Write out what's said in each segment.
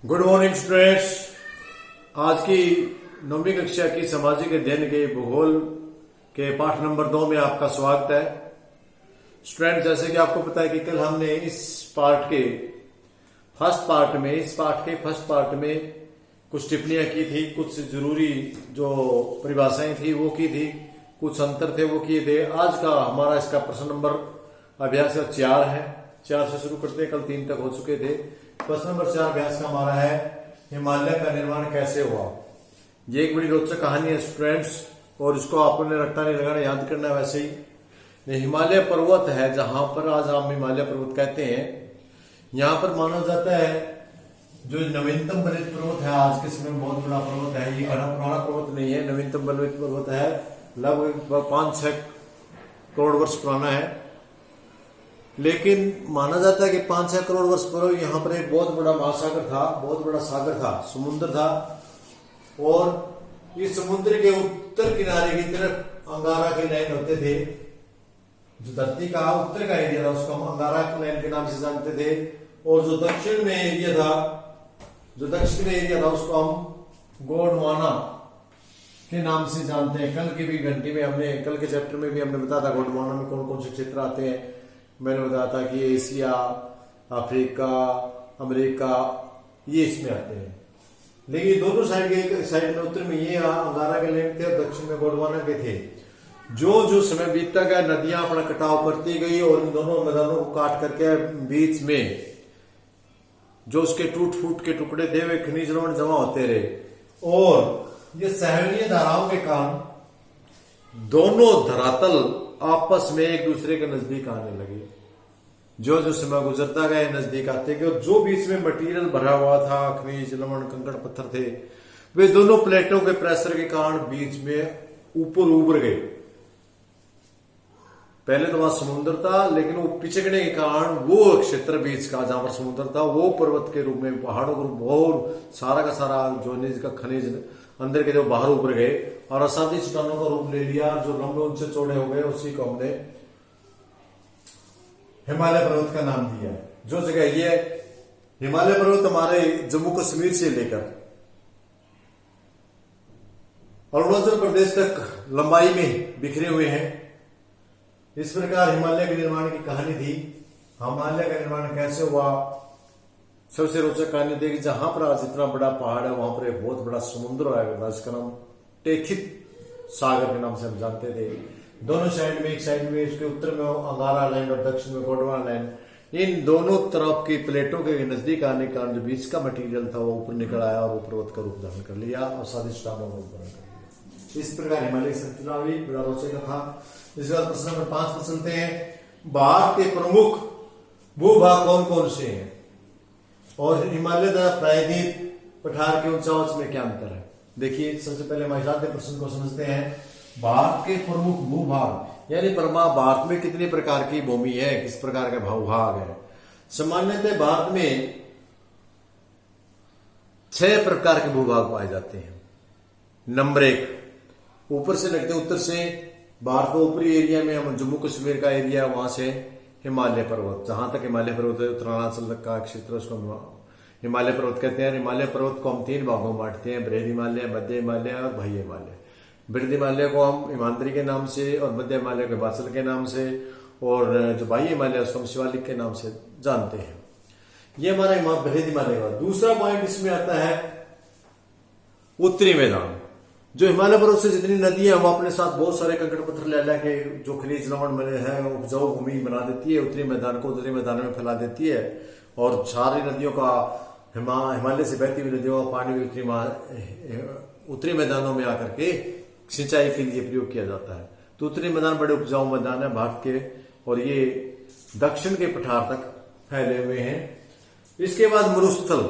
Good morning students. आज की 9वीं कक्षा की सामाजिक अध्ययन के भूगोल के पाठ नंबर 2 में आपका स्वागत है। स्टूडेंट्स, जैसे कि आपको पता है कि कल हमने इस पाठ के फर्स्ट पार्ट में कुछ टिप्पणियां की थी, कुछ जरूरी जो परिभाषाएं थी वो की थी, कुछ अंतर थे वो किए थे। आज का हमारा इसका प्रश्न नंबर अभ्यास 4 है। 4 से शुरू करते हैं, कल 3 तक हो चुके थे। प्रश्न नंबर 4 अभ्यास का हमारा है, हिमालय का निर्माण कैसे हुआ। ये एक बड़ी रोचक कहानी है स्टूडेंट्स, और इसको आपने रट्टा नहीं लगाना, याद करना है। वैसे ही हिमालय पर्वत है, जहां पर आज हम हिमालय पर्वत कहते हैं। यहाँ पर माना जाता है जो नवीनतम बलित पर्वत है, आज के समय में बहुत बड़ा पर्वत है। ये घना पुराना पर्वत नहीं है, नवीनतम बलित पर्वत है, लगभग 5-6 करोड़ वर्ष पुराना है। लेकिन माना जाता है कि 5-6 करोड़ वर्ष पूर्व यहाँ पर एक बहुत बड़ा महासागर था, बहुत बड़ा सागर था, समुद्र था। और इस समुद्र के उत्तर किनारे की तरफ अंगारा के लाइन होते थे। जो धरती का उत्तर का एरिया था उसको हम अंगारा के लाइन के नाम से जानते थे। और जो दक्षिण में एरिया था उसको हम गोंडवाना के नाम से जानते हैं। कल के चैप्टर में भी हमने बताया था गोंडवाना में कौन कौन से क्षेत्र आते हैं। मैंने बताया था कि एशिया, अफ्रीका, अमेरिका ये इसमें आते हैं। लेकिन दोनों साइड में उत्तर में ये अंगारा के लेन थे और दक्षिण में गोंडवाना के थे। जो समय बीतता गया, नदियां अपना कटाव करती गई और इन दोनों मैदानों को काट करके बीच में जो उसके टूट फूट के टुकड़े थे वे खनिज लवण जमा होते रहे। और ये सहेलीय धाराओं के कारण दोनों धरातल आपस में एक दूसरे के नजदीक आने लगे। जो समय गुजरता गया नजदीक आते गए, और जो बीच में मटेरियल भरा हुआ था, खनिज लवण कंकड़ पत्थर थे, वे दोनों प्लेटों के प्रेशर के कारण बीच में ऊपर उभर गए। पहले तो वहां समुद्र था, लेकिन वो पिचकने के कारण वो क्षेत्र बीच का जहां पर समुद्र था वो पर्वत के रूप में, पहाड़ों के रूप में बहुत सारा का सारा जो निज का खनिज अंदर के जो बाहर उभर गए और असाध्य चट्टानों का रूप ले लिया, जो लंबे ऊंचे चौड़े हो गए। उसी को हमने हिमालय पर्वत का नाम दिया है। जो जगह ये हिमालय पर्वत हमारे जम्मू कश्मीर से लेकर अरुणाचल प्रदेश तक लंबाई में बिखरे हुए हैं। इस प्रकार हिमालय के निर्माण की कहानी थी। हिमालय का निर्माण कैसे हुआ, सबसे रोचक कहानी थी कि जहां पर आज इतना बड़ा पहाड़ है वहां पर एक बहुत बड़ा समुद्र आया, जिसका नाम टेथित सागर के नाम से हम जानते थे। दोनों साइड में, एक साइड में इसके उत्तर में अंगारा लैंड और दक्षिण में गोंडवाना लैंड। इन दोनों तरफ की प्लेटों के नजदीक आने के कारण जो बीच का मटेरियल था वो ऊपर निकल आया और पर्वत का रूप धारण कर लिया और स्वादिष्ट का रूप धारण कर लिया। इस प्रकार हिमालय संरचना हुई, बड़ा रोचक था। इसके बाद प्रश्न नंबर 5 पर चलते हैं। भारत के प्रमुख भूभाग कौन कौन से हैं और हिमालय तथा प्रायद्वीप पठार के उच्चावच में क्या अंतर है। देखिए, सबसे पहले हमारे प्रश्न को समझते हैं। भारत के प्रमुख भूभाग यानी भारत में कितने प्रकार की भूमि है, किस प्रकार के भूभाग है। सामान्यतः भारत में 6 प्रकार के भूभाग पाए जाते हैं। नंबर 1, ऊपर से लगते उत्तर से भारत के ऊपरी एरिया में हम जम्मू कश्मीर का एरिया, वहां से हिमालय पर्वत, जहां तक हिमालय पर्वत है उत्तरांचल का क्षेत्र, उसको हिमालय पर्वत कहते हैं। हिमालय पर्वत को हम 3 भागों में बांटते हैं, बृहद हिमालय, मध्य हिमालय और बाह्य हिमालय। बृहद हिमालय को हम हिमाद्री के नाम से और मध्य हिमालय को हिमाचल के नाम से, और जो बाह्य हिमालय उसको हम शिवालिक के नाम से जानते हैं। ये हमारा बृहद हिमालय का। दूसरा पॉइंट इसमें आता है उत्तरी मैदान। जो हिमालय पर्वत से जितनी नदी है वो अपने साथ बहुत सारे कंकड़ पत्थर ले लेके जो खनिज लवण बने हैं उपजाऊ भूमि बना देती है, उत्तरी मैदान में फैला देती है। और सारी नदियों का, हिमालय से बहती हुई नदियों का पानी भी उत्तरी मैदानों में आकर के सिंचाई के लिए प्रयोग किया जाता है। तो उत्तरी मैदान बड़े उपजाऊ मैदान है भारत के, और ये दक्षिण के पठार तक फैले हुए हैं। इसके बाद मरुस्थल,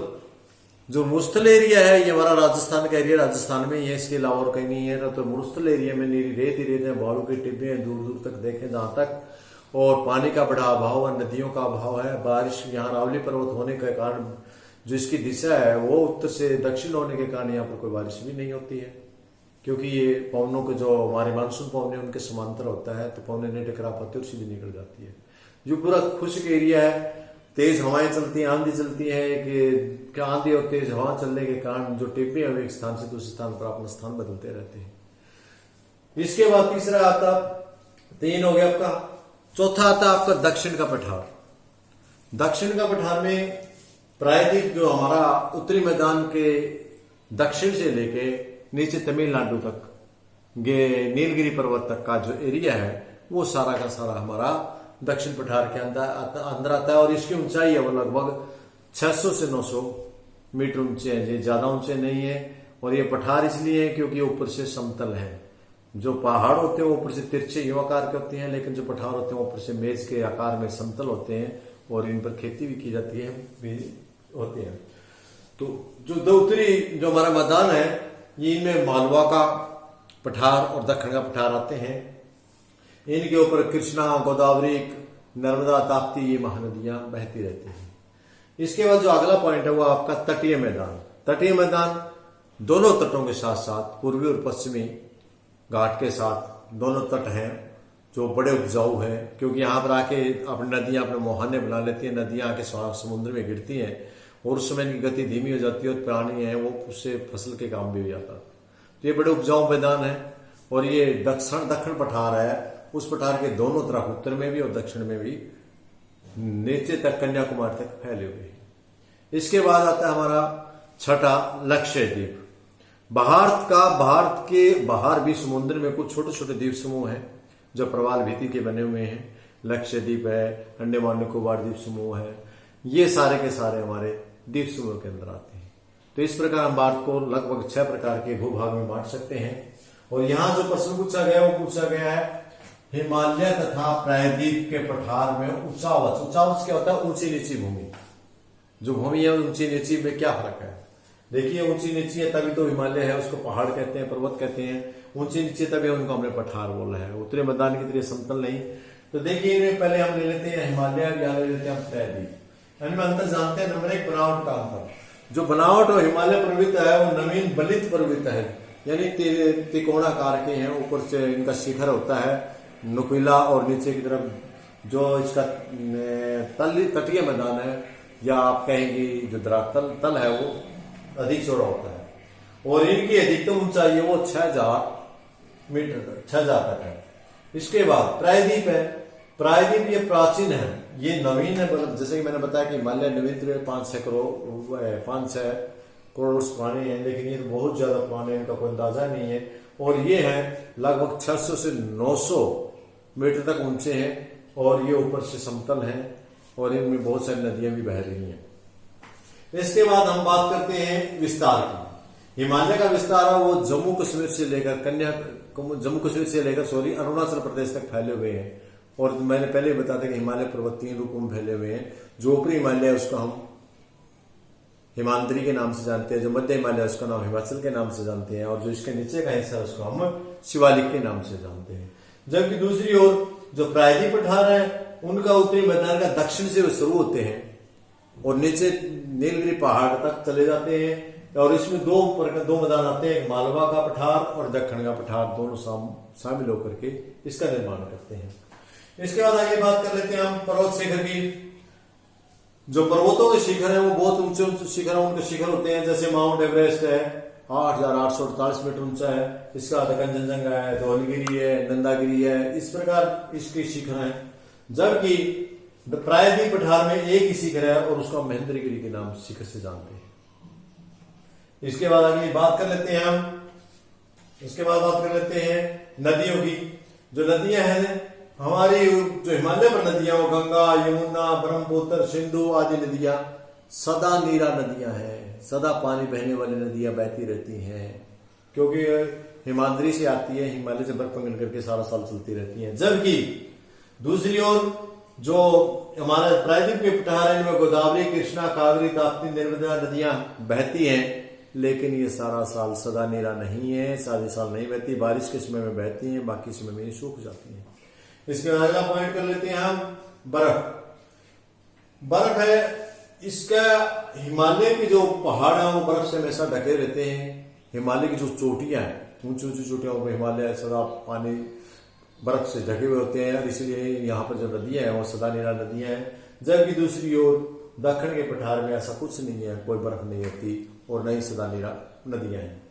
जो मरुस्थल एरिया है ये हमारा राजस्थान का एरिया, राजस्थान में ये, इसके अलावा और कहीं नहीं है। तो मरुस्थल एरिया में नीरी रेत ही रेत है, बालू के टिब्बे हैं दूर दूर तक देखें जहां तक, और पानी का बड़ा अभाव है, नदियों का अभाव है। बारिश, यहाँ रावली पर्वत होने के कारण जो इसकी दिशा है वो उत्तर से दक्षिण होने के कारण यहाँ पर कोई बारिश भी नहीं होती है, क्योंकि ये पवनों के जो हमारे मानसून पवन है उनके समांतर होता है, तो पवनें नहीं टकरा पाती और सीधी निकल जाती है। जो पूरा खुश्क एरिया है तेज हवाएं चलती हैं, आंधी चलती है कि आंधी और तेज हवा चलने के कारण जो टिप्पे हैं एक स्थान से दूसरे स्थान पर अपना स्थान बदलते रहते हैं। इसके बाद तीसरा आता, 3 हो गया आपका। चौथा आता आपका दक्षिण का पठार। दक्षिण का पठार में प्रायद्वीप जो हमारा उत्तरी मैदान के दक्षिण से लेके नीचे तमिलनाडु तक नीलगिरी पर्वत तक का जो एरिया है वो सारा का सारा हमारा दक्षिण पठार के अंदर आता है। और इसकी ऊंचाई है वो लगभग 600 से 900 मीटर ऊंचे है, ये ज्यादा ऊंचे नहीं है। और ये पठार इसलिए है क्योंकि ऊपर से समतल है। जो पहाड़ होते हैं वो ऊपर से तिरछे यू आकार के होते हैं, लेकिन जो पठार होते हैं ऊपर से मेज के आकार में समतल होते हैं और इन पर खेती भी की जाती है भी होते हैं। तो जो दो उत्तरी जो हमारा मैदान है ये इनमें मालवा का पठार और दक्षिण का पठार आते हैं। इनके ऊपर कृष्णा, गोदावरी, नर्मदा, ताप्ती ये महानदियां बहती रहती हैं। इसके बाद जो अगला पॉइंट है वो आपका तटीय मैदान। तटीय मैदान दोनों तटों के साथ साथ पूर्वी और पश्चिमी घाट के साथ दोनों तट हैं जो बड़े उपजाऊ हैं, क्योंकि यहाँ पर आके अपनी नदियां अपने मुहाने बना लेती हैं, नदियां आके समुद्र में गिरती हैं और उस समय इनकी गति धीमी हो जाती है और प्राणी है वो उससे फसल के काम भी हो जाता है। तो ये बड़े उपजाऊ मैदान है। और ये दक्षिण पठार है, उस पठार के दोनों तरफ उत्तर में भी और दक्षिण में भी नीचे तक कन्याकुमारी तक फैले हुए हैं। इसके बाद आता है हमारा छठा लक्षद्वीप। भारत के बाहर भी समुद्र में कुछ छोटे छोटे द्वीप समूह हैं जो प्रवाल भीति के बने हुए हैं। लक्षद्वीप है, अंडमान निकोबार द्वीप समूह है, ये सारे के सारे हमारे द्वीप समूह के अंदर आते हैं। तो इस प्रकार हम भारत को लगभग 6 प्रकार के भूभाग में बांट सकते हैं। और यहाँ जो प्रश्न पूछा गया वो पूछा गया है हिमालय तथा प्रायद्वीप के पठार में उच्चावच। उच्चावच क्या होता है? ऊंची नीची भूमि। जो भूमि है ऊंची नीची में क्या फर्क है? देखिए ऊंची नीची है तभी तो हिमालय है, उसको पहाड़ कहते हैं, पर्वत कहते हैं। ऊंची नीची तभी उनको हमने पठार बोला है, उत्तरी मैदान की तरह समतल नहीं। तो देखिए पहले हम ले लेते हैं हिमालय, या ले लेते हैं प्रायद्वीप। इनमें अंतर जानते हैं। नंबर 1 बनावट का अंतर। जो बनावट और हिमालय पर्वत है वो नवीन बलित पर्वत है, यानी त्रिकोणाकार के हैं। ऊपर से इनका शिखर होता है नुकीला और नीचे की तरफ जो इसका तटीय मैदान है या आप कहेंगे जो तल है वो अधिक चौड़ा होता है। और इनकी अधिकतम ऊंचाई है वो 6000 मीटर 6000 तक है। इसके बाद प्रायद्वीप है। प्रायद्वीप ये प्राचीन है, ये नवीन है। मतलब जैसे कि मैंने बताया कि हिमालय नवीन 5-6 करोड़ वर्ष पुराने हैं, लेकिन ये तो बहुत ज्यादा पुराने, इनका कोई अंदाजा नहीं है। और ये है लगभग 600 से 900 मीटर तक ऊंचे हैं और ये ऊपर से समतल हैं और इनमें बहुत सारी नदियां भी बह रही हैं। इसके बाद हम बात करते हैं विस्तार की। हिमालय का विस्तार है वो जम्मू कश्मीर से लेकर अरुणाचल प्रदेश तक फैले हुए हैं। और मैंने पहले बताया था कि हिमालय पर्वत 3 रूपों में फैले हुए हैं। जो ऊपरी हिमालय है उसको हम हिमाद्री के नाम से जानते हैं, जो मध्य हिमालय उसका नाम हिमाचल के नाम से जानते हैं, और जो इसके नीचे का हिस्सा है उसको हम शिवालिक के नाम से जानते हैं। जबकि दूसरी ओर जो प्रायद्वीप पठार है उनका उत्तरी मैदान का दक्षिण से शुरू होते हैं और नीचे नीलगिरी पहाड़ तक चले जाते हैं। और इसमें दो मैदान आते हैं, मालवा का पठार और दक्षिण का पठार, दोनों शामिल होकर के इसका निर्माण करते हैं। इसके बाद आगे बात कर लेते हैं हम पर्वत शिखर की। जो पर्वतों के शिखर है वो बहुत ऊंचे ऊंचे शिखर है, उनके शिखर होते हैं। जैसे माउंट एवरेस्ट है 8848 मीटर ऊंचा है, इसका कंचनजंगा है, धौलगिरी है, नंदागिरी है, इस प्रकार इसके शिखर हैं। जबकि प्रायद्वीप पठार में एक ही शिखर है और उसका महेंद्रगिरी के नाम शिखर से जानते हैं। इसके बाद अगली बात कर लेते हैं नदियों की। जो नदियां हैं हमारी, जो हिमालय पर नदियां वो गंगा, यमुना, ब्रह्मपुत्र, सिंधु आदि नदियां सदा नीरा नदियां हैं, सदा पानी बहने वाली नदियां बहती रहती हैं, क्योंकि हिमाद्री से आती है, हिमालय से बर्फ पिघल करके सारा साल चलती रहती हैं। जबकि दूसरी ओर जो हमारा प्रायद्वीप के पठार है इनमें गोदावरी, कृष्णा, कावेरी, ताप्ती, नर्मदा नदियां बहती हैं, लेकिन ये सारा साल सदा नीरा नहीं है, सारे साल नहीं बहती, बारिश के समय में बहती हैं, बाकी समय में सूख जाती हैं। इसके अगला पॉइंट कर लेते हैं हम बर्फ है। इसका हिमालय के जो पहाड़ है वो बर्फ से हमेशा ढके रहते हैं। हिमालय की जो चोटियां हैं, ऊंची ऊंची चोटियां पर हिमालय सदा पानी बर्फ से ढके हुए होते हैं, और इसलिए यहाँ पर जो नदियां हैं वो सदा नीरा नदियां हैं। जबकि दूसरी ओर दक्षिण के पठार में ऐसा कुछ नहीं है, कोई बर्फ नहीं होती और न ही सदा नदियां हैं।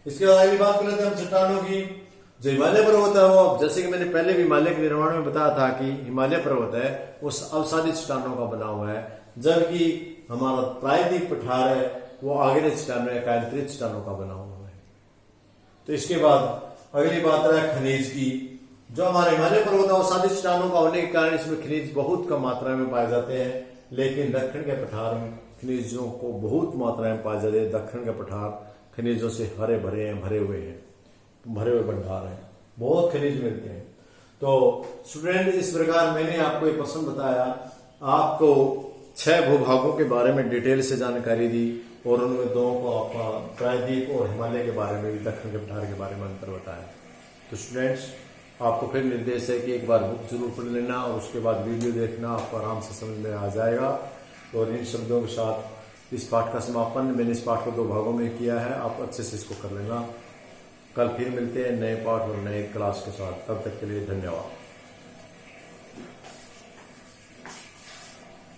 इसके बाद अगली बात कर लेते हैं हम चट्टानों की। जो हिमालय पर्वत है वो, जैसे कि मैंने पहले भी हिमालय के निर्माण में बताया था कि हिमालय पर्वत है वो अवसादी चट्टानों का बना हुआ है, जबकि हमारा प्रायद्वीप पठार है वो आगे चट्टानों या कांतरित चट्टानों का बना हुआ है। तो इसके बाद अगली बात है खनिज की। जो हमारे हिमालय पर्वत है अवसादी चट्टानों का होने के कारण इसमें खनिज बहुत कम मात्रा में पाए जाते हैं, लेकिन दक्षिण के पठार में खनिजों को बहुत मात्रा में पाए जाते हैं। दक्षिण के पठार खनिजों से हरे भरे हैं, भरे हुए भंडार हैं, बहुत खनिज मिलते हैं। तो स्टूडेंट, इस प्रकार मैंने आपको एक प्रश्न बताया, आपको 6 भूभागों के बारे में डिटेल से जानकारी दी और उनमें 2 को आपका प्रायद्वीप और हिमालय के बारे में भी, दक्षिण के पठार के बारे में अंतर बताया। तो स्टूडेंट्स, आपको फिर निर्देश है कि एक बार बुक जरूर पढ़ लेना और उसके बाद वीडियो देखना, आपको आराम से समझ में आ जाएगा। और इन शब्दों के साथ इस पाठ का समापन, मैंने इस पाठ को 2 भागों में किया है, आप अच्छे से इसको कर लेना। कल फिर मिलते हैं नए पाठ और नए क्लास के साथ, तब तक के लिए धन्यवाद।